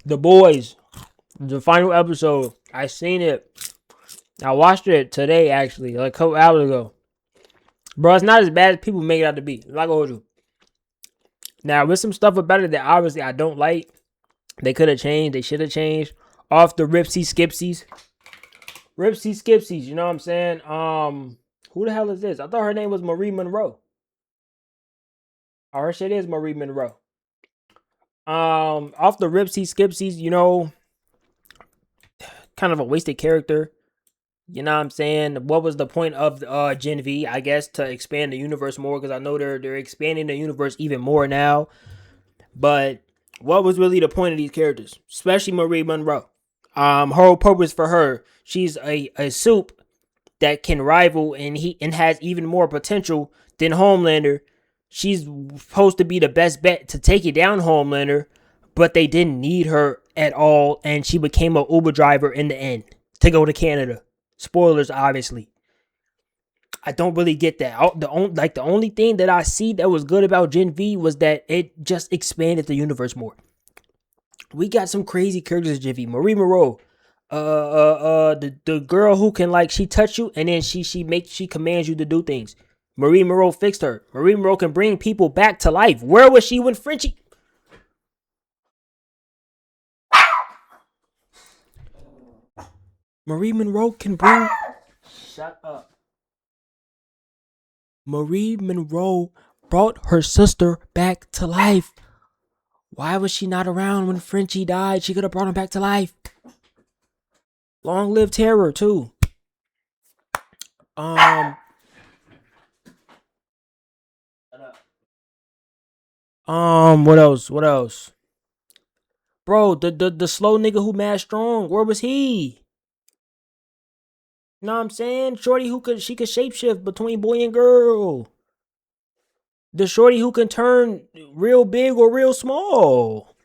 The Boys, the final episode. I seen it. I watched it today, actually, like a couple hours ago. Bro, it's not as bad as people make it out to be. Like I told you. Now, with some stuff about it that obviously I don't like, they could have changed. They should have changed. Off the Ripsy Skipsies. Ripsy Skipsies, you know what I'm saying? Who the hell is this? I thought her name was Marie Monroe. Oh, her shit is Marie Monroe. Off the Ripsy Skipsies, you know, kind of a wasted character. You know what I'm saying? What was the point of Gen V? I guess to expand the universe more, because I know they're expanding the universe even more now. But what was really the point of these characters, especially Marie Monroe? Whole purpose for her, she's a soup that can rival and has even more potential than Homelander. She's supposed to be the best bet to take it down Homelander, but they didn't need her at all, and she became a Uber driver in the end to go to Canada. Spoilers, obviously. I don't really get that. The only thing that I see that was good about Gen V was that it just expanded the universe more. We got some crazy characters in Gen V. Marie Moreau, the girl who can, like, she touch you and then she commands you to do things. Marie Moreau fixed her. Marie Moreau can bring people back to life. Where was she when Frenchie? Marie Monroe can bring. Shut up. Marie Monroe brought her sister back to life. Why was she not around when Frenchie died? She could have brought him back to life. Long live terror too. Um. What else? What else? Bro, the slow nigga who mad strong. Where was he? You know what I'm saying? Shorty she could shapeshift between boy and girl. The shorty who can turn real big or real small.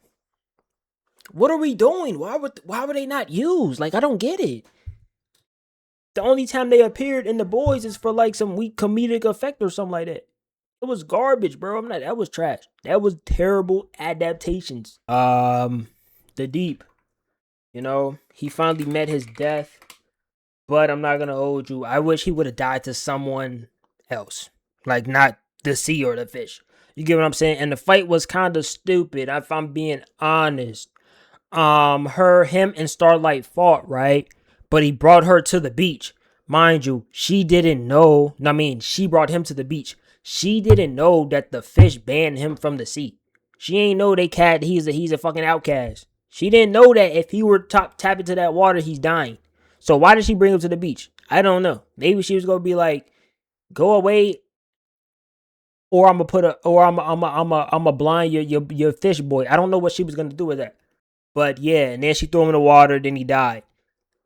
What are we doing? Why were they not used? Like, I don't get it. The only time they appeared in The Boys is for like some weak comedic effect or something like that. It was garbage, bro. That was trash. That was terrible adaptations. The Deep. You know, he finally met his death, but I'm not gonna hold you. I wish he would have died to someone else, like not the sea or the fish. You get what I'm saying? And the fight was kind of stupid, if I'm being honest. Him and Starlight fought, right? But he brought her to the beach. Mind you, she didn't know. I mean, she brought him to the beach. She didn't know that the fish banned him from the sea. She ain't know he's a fucking outcast. She didn't know that if he were tap into that water, he's dying. So why did she bring him to the beach? I don't know. Maybe she was gonna be like, go away, or I'm a blind your fish boy. I don't know what she was gonna do with that. But yeah, and then she threw him in the water, then he died.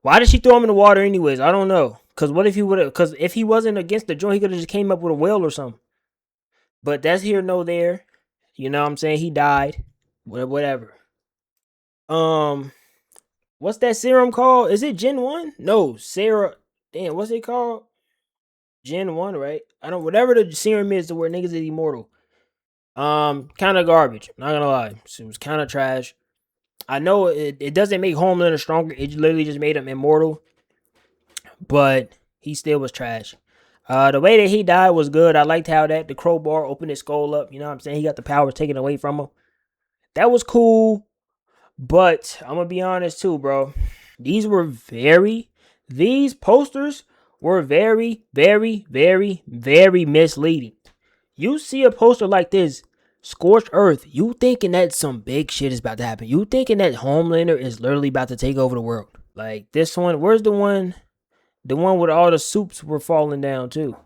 Why did she throw him in the water anyways? I don't know. Cause what if he would have? Cause if he wasn't against the joint, he could have just came up with a whale or something. But that's here, no there. You know what I'm saying? He died. Whatever. Um, what's that serum called? Is it Gen 1? No, Sarah. Damn, what's it called? Gen 1, right? I don't, whatever the serum is to where niggas is immortal. Kind of garbage. Not gonna lie. It was kind of trash. I know it doesn't make Homelander stronger. It literally just made him immortal. But he still was trash. The way that he died was good. I liked how that the crowbar opened his skull up. You know what I'm saying? He got the power taken away from him. That was cool. But I'm gonna be honest too, bro. These posters were very, very, very, very misleading. You see a poster like this, Scorched Earth, you thinking that some big shit is about to happen. You thinking that Homelander is literally about to take over the world. Like this one, where's the one? The one with all the soups were falling down too.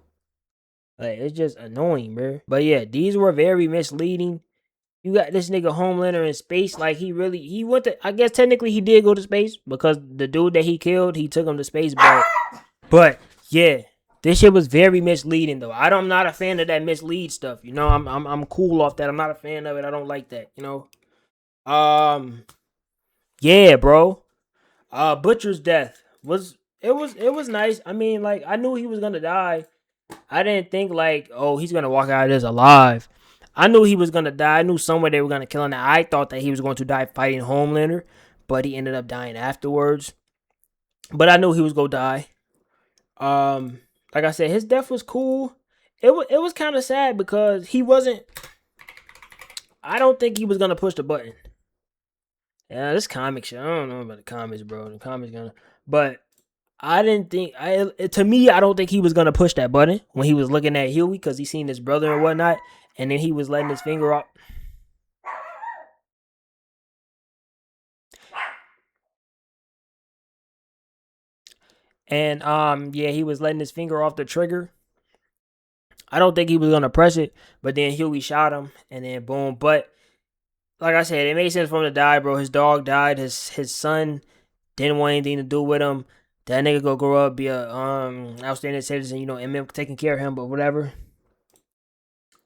Like, it's just annoying, bro. But yeah, these were very misleading. You got this nigga Homelander in space. Like, he went to, I guess technically he did go to space because the dude that he killed, he took him to space. But yeah, this shit was very misleading though. I'm not a fan of that mislead stuff. You know, I'm cool off that. I'm not a fan of it. I don't like that. You know. Yeah, bro. Butcher's death was nice. I mean, like, I knew he was gonna die. I didn't think like, oh, he's gonna walk out of this alive. I knew he was gonna die. I knew somewhere they were gonna kill him. I thought that he was going to die fighting Homelander, but he ended up dying afterwards. But I knew he was gonna die. Like I said, his death was cool. It was kind of sad because he wasn't. I don't think he was gonna push the button. Yeah, this comic shit. I don't know about the comics, bro. The comics gonna, but I didn't think. To me, I don't think he was gonna push that button when he was looking at Huey because he seen his brother and whatnot, and then he was letting his finger off. And yeah, he was letting his finger off the trigger. I don't think he was gonna press it, but then Huey shot him, and then boom. But like I said, it made sense for him to die, bro. His dog died. His son didn't want anything to do with him. That nigga go grow up, be a outstanding citizen, you know, MM taking care of him, but whatever.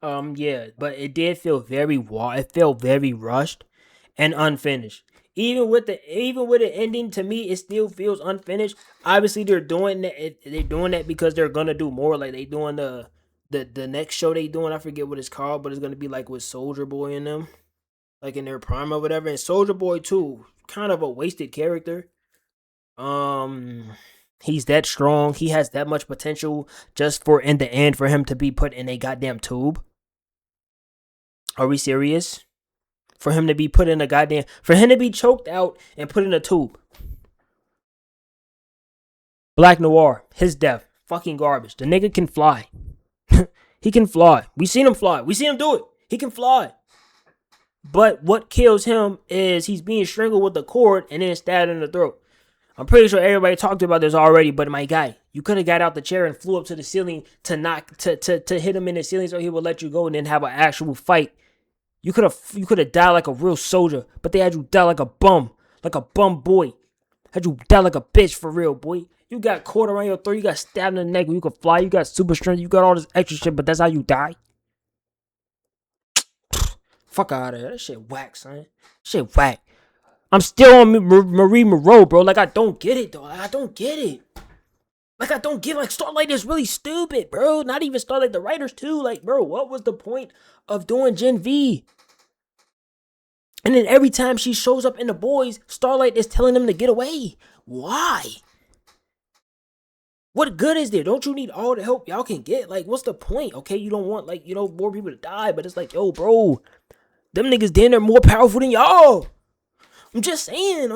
Yeah, but it did feel it felt very rushed and unfinished. Even with the ending, to me, it still feels unfinished. Obviously, they're doing that. They're doing that because they're gonna do more. Like they doing the next show they doing. I forget what it's called, but it's gonna be like with Soldier Boy in them, like in their prime or whatever. And Soldier Boy too, kind of a wasted character. He's that strong. He has that much potential just for in the end for him to be put in a goddamn tube. Are we serious? For him to be put in a goddamn, for him to be choked out and put in a tube. Black Noir, his death, fucking garbage. The nigga can fly. He can fly. We seen him fly. We seen him do it. He can fly. But what kills him is he's being strangled with a cord and then stabbed in the throat. I'm pretty sure everybody talked about this already, but my guy, you could have got out the chair and flew up to the ceiling to hit him in the ceiling so he would let you go and then have an actual fight. You could have died like a real soldier, but they had you die like a bum boy. Had you die like a bitch for real, boy. You got caught around your throat, you got stabbed in the neck, you could fly, you got super strength, you got all this extra shit, but that's how you die. Fuck out of here. That shit whack, son. Shit whack. I'm still on Marie Moreau, bro. Like, I don't get it, though. Like, I don't get it. Like, Starlight is really stupid, bro. Not even Starlight, the writers, too. Like, bro, what was the point of doing Gen V? And then every time she shows up in The Boys, Starlight is telling them to get away. Why? What good is there? Don't you need all the help y'all can get? Like, what's the point? Okay, you don't want, like, you know, more people to die, but it's like, yo, bro, them niggas damn near more powerful than y'all. I'm just saying.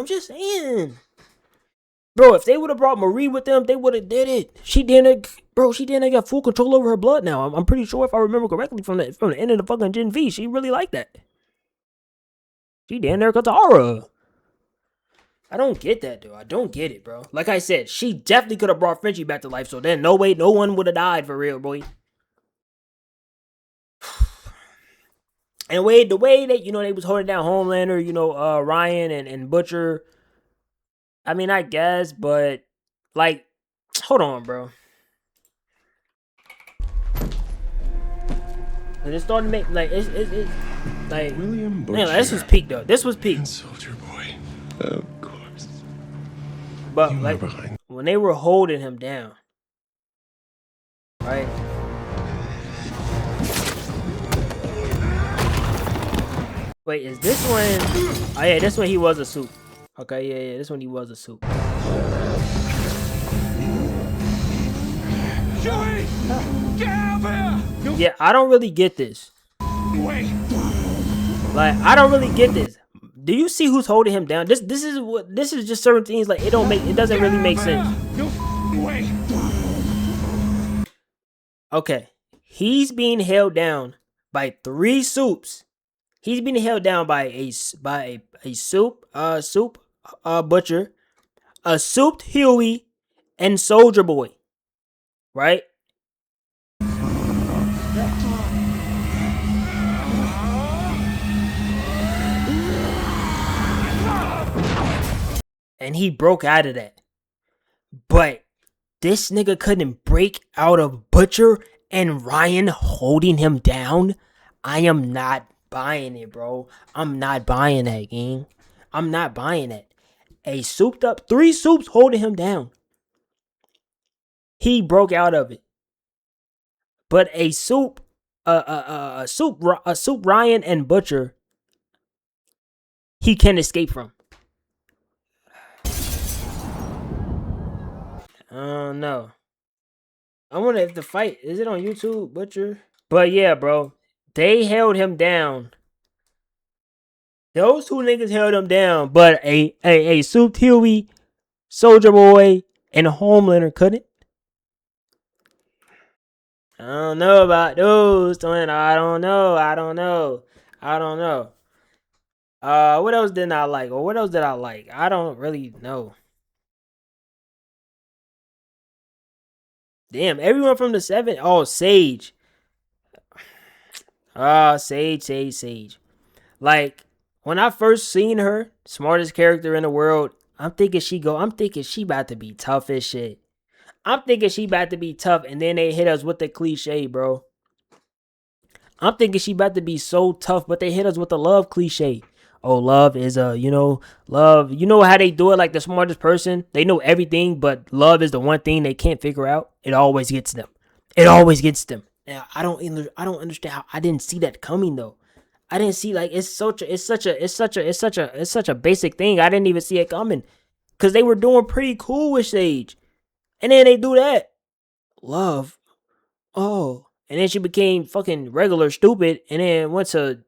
Bro, if they would have brought Marie with them, they would have did it. She didn't got full control over her blood now. I'm pretty sure if I remember correctly from the end of the fucking Gen V, she really liked that. She damn near Katara. I don't get that, dude. I don't get it, bro. Like I said, she definitely could have brought Frenchie back to life, so then no way, no one would have died for real, boy. And the way that, you know, they was holding down Homelander, you know, Ryan and Butcher. I mean, I guess, but like, hold on, bro. And it's starting to make like it's like William Butcher. Man, like, this was peak though. This was peak. And Soldier Boy, of course. But You like were behind. when they were holding him down, right? Wait, is this one? Oh yeah, this one he was a suit. Okay, yeah, this one he was a suit. Joey! Get out of here! Yeah, I don't really get this. Wait! Like, I don't really get this. Do you see who's holding him down? This is just certain things, like it doesn't really make sense. Wait! Okay. He's being held down by 3 soups. He's being held down by a soup butcher, a souped Huey, and Soldier Boy. Right? And he broke out of that. But this nigga couldn't break out of Butcher and Ryan holding him down. I am not buying it, bro. I'm not buying that, gang. I'm not buying that. A souped up 3 soups holding him down. He broke out of it. But a soup Soup Ryan and Butcher, he can escape from. No. I wonder if the fight is it on YouTube, Butcher. But yeah, bro, they held him down. Those two niggas held him down, but a Soup Huey, Soldier Boy, and Homelander couldn't. I don't know about those, twin. I don't know. What else did I like? Or what else did I like? I don't really know. Damn, everyone from the 7. Oh, Sage. Sage. Like, when I first seen her, smartest character in the world, I'm thinking she about to be tough as shit. I'm thinking she about to be tough, and then they hit us with the cliche, bro. I'm thinking she about to be so tough, but they hit us with the love cliche. Oh, love is love. You know how they do it, like the smartest person? They know everything, but love is the one thing they can't figure out. It always gets them. Now, I don't understand how I didn't see that coming though. I didn't see like it's such a basic thing. I didn't even see it coming. Cause they were doing pretty cool with Sage. And then they do that. Love. Oh. And then she became fucking regular stupid and then went to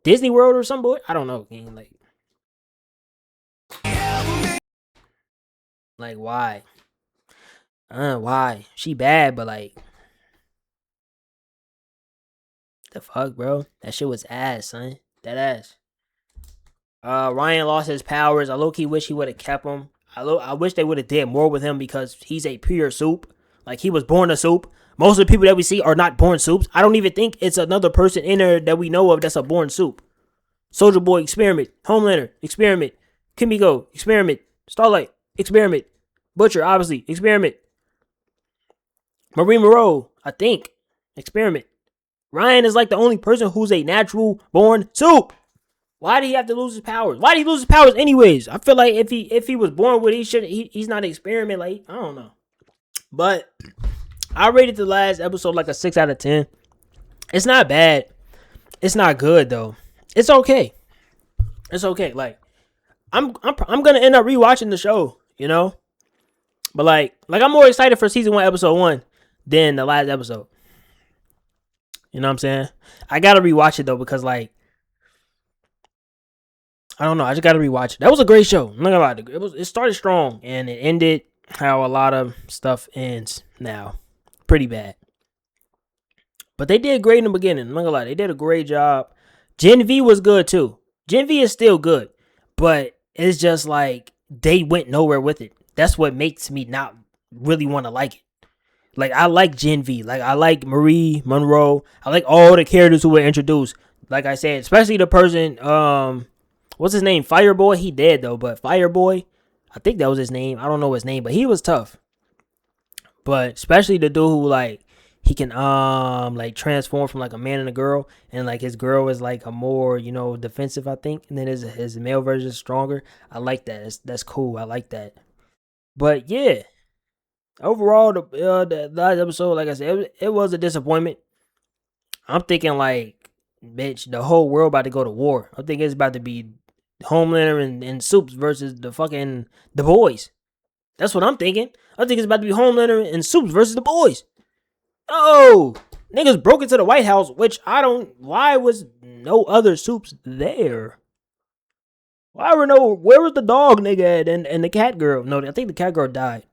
Disney World or something. I don't know. Like why? Why? She bad, but like the fuck, bro? That shit was ass, son. That ass. Ryan lost his powers. I low-key wish he would have kept him. I wish they would have did more with him because he's a pure soup. Like, he was born a soup. Most of the people that we see are not born soups. I don't even think it's another person in there that we know of that's a born soup. Soldier Boy, experiment. Homelander, experiment. Kimiko, experiment. Starlight, experiment. Butcher, obviously, experiment. Marie Moreau, I think, experiment. Ryan is like the only person who's a natural born soup. Why did he have to lose his powers? Why did he lose his powers anyways? I feel like if he was born with he's not an experiment. Like, I don't know. But I rated the last episode like a 6 out of 10. It's not bad. It's not good though. It's okay. Like, I'm gonna end up rewatching the show, you know? But like I'm more excited for season 1, episode 1 than the last episode. You know what I'm saying? I gotta rewatch it though because like I don't know. I just gotta rewatch it. That was a great show. I'm not gonna lie. It started strong and it ended how a lot of stuff ends now. Pretty bad. But they did great in the beginning. I'm not gonna lie. They did a great job. Gen V was good too. Gen V is still good. But it's just like they went nowhere with it. That's what makes me not really want to like it. Like, I like Gen V. Like, I like Marie Monroe. I like all the characters who were introduced. Like I said, especially the person, what's his name? Fireboy. He dead though, but Fireboy, I think that was his name. I don't know his name, but he was tough. But especially the dude who like he can like transform from like a man and a girl, and like his girl is like a more, you know, defensive, I think, and then his male version is stronger. I like that. That's cool. I like that. But yeah, overall, the last episode, like I said, it was a disappointment. I'm thinking like, bitch, the whole world about to go to war. I think it's about to be Homelander and Soups versus the boys. That's what I'm thinking. I think it's about to be Homelander and Soups versus the boys. Oh, niggas broke into the White House, which why was no other Soups there? Where was the dog nigga at and the cat girl? No, I think the cat girl died.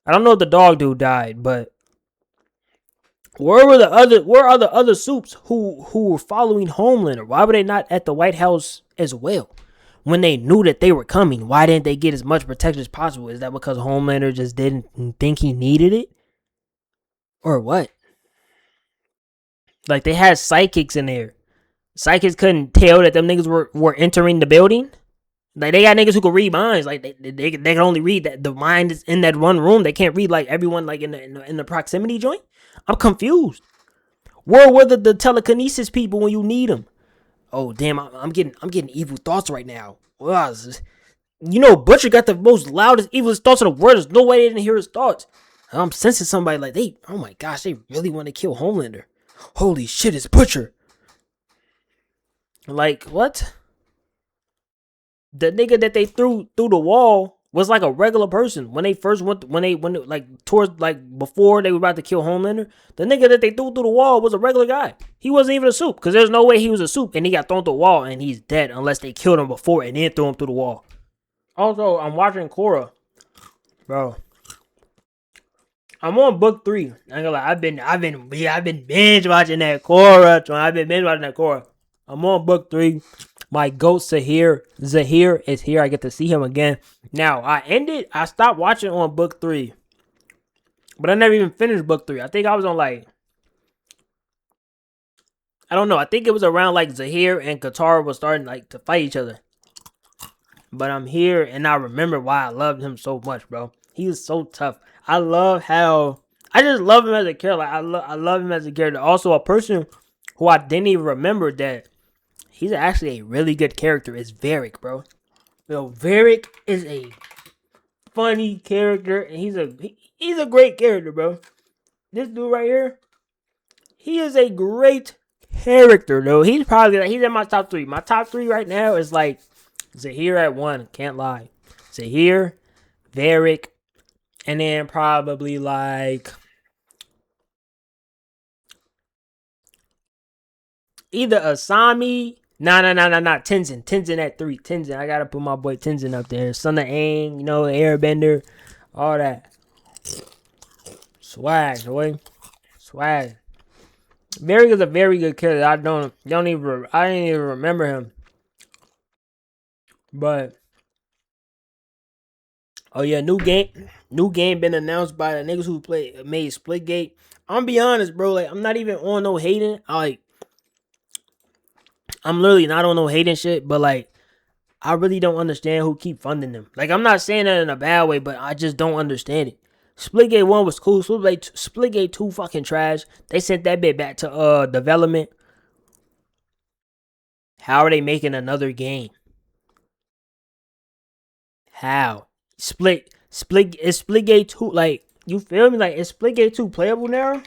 I don't know if the dog dude died, but where are the other Soups who were following Homelander? Why were they not at the White House as well? When they knew that they were coming, why didn't they get as much protection as possible? Is that because Homelander just didn't think he needed it? Or what? Like, they had psychics in there. Psychics couldn't tell that them niggas were entering the building. Like, they got niggas who could read minds. Like, they can only read that the mind is in that one room. They can't read like everyone like in the proximity joint. I'm confused. Where were the telekinesis people when you need them? Oh damn, I'm getting evil thoughts right now. Wow, you know, Butcher got the most loudest, evilest thoughts in the world. There's no way they didn't hear his thoughts. I'm sensing somebody like oh my gosh, they really want to kill Homelander. Holy shit, it's Butcher. Like, what? The nigga that they threw through the wall was like a regular person when they first went like towards like before they were about to kill Homelander. The nigga that they threw through the wall was a regular guy. He wasn't even a soup because there's no way he was a soup and he got thrown through the wall and he's dead unless they killed him before and then threw him through the wall. Also, I'm watching Korra, bro. I'm on book 3. I ain't gonna lie, I've been binge watching that Korra. I've been binge watching that Korra. I'm on book 3. My goat Zahir is here. I get to see him again. Now, I stopped watching on book 3. But I never even finished book 3. I think I was on like, I don't know. I think it was around like Zahir and Katara was starting like to fight each other. But I'm here and I remember why I loved him so much, bro. He is so tough. I just love him as a character. Like, I love him as a character. Also, a person who I didn't even remember that he's actually a really good character is Varric, bro. Yo, Varric is a funny character, and he's a great character, bro. This dude right here, he is a great character, though. He's in my top 3. My top 3 right now is like Zahir at 1. Can't lie. Zahir, Varric, and then probably like either Asami. Nah. Tenzin. Tenzin at 3. Tenzin. I gotta put my boy Tenzin up there. Son of Aang, you know, Airbender, all that. Swag, boy. Swag. Varric is a very good character. I didn't even remember him. But oh yeah, new game been announced by the niggas who made Splitgate. I'm gonna be honest, bro. Like, I'm not even on no hating. I'm literally not on no hating shit. But like, I really don't understand who keep funding them. Like, I'm not saying that in a bad way, but I just don't understand it. Splitgate 1 was cool. Splitgate 2 fucking trash. They sent that bit back to development. How are they making another game? How? Is Splitgate 2, like, you feel me? Like, is Splitgate 2 playable now?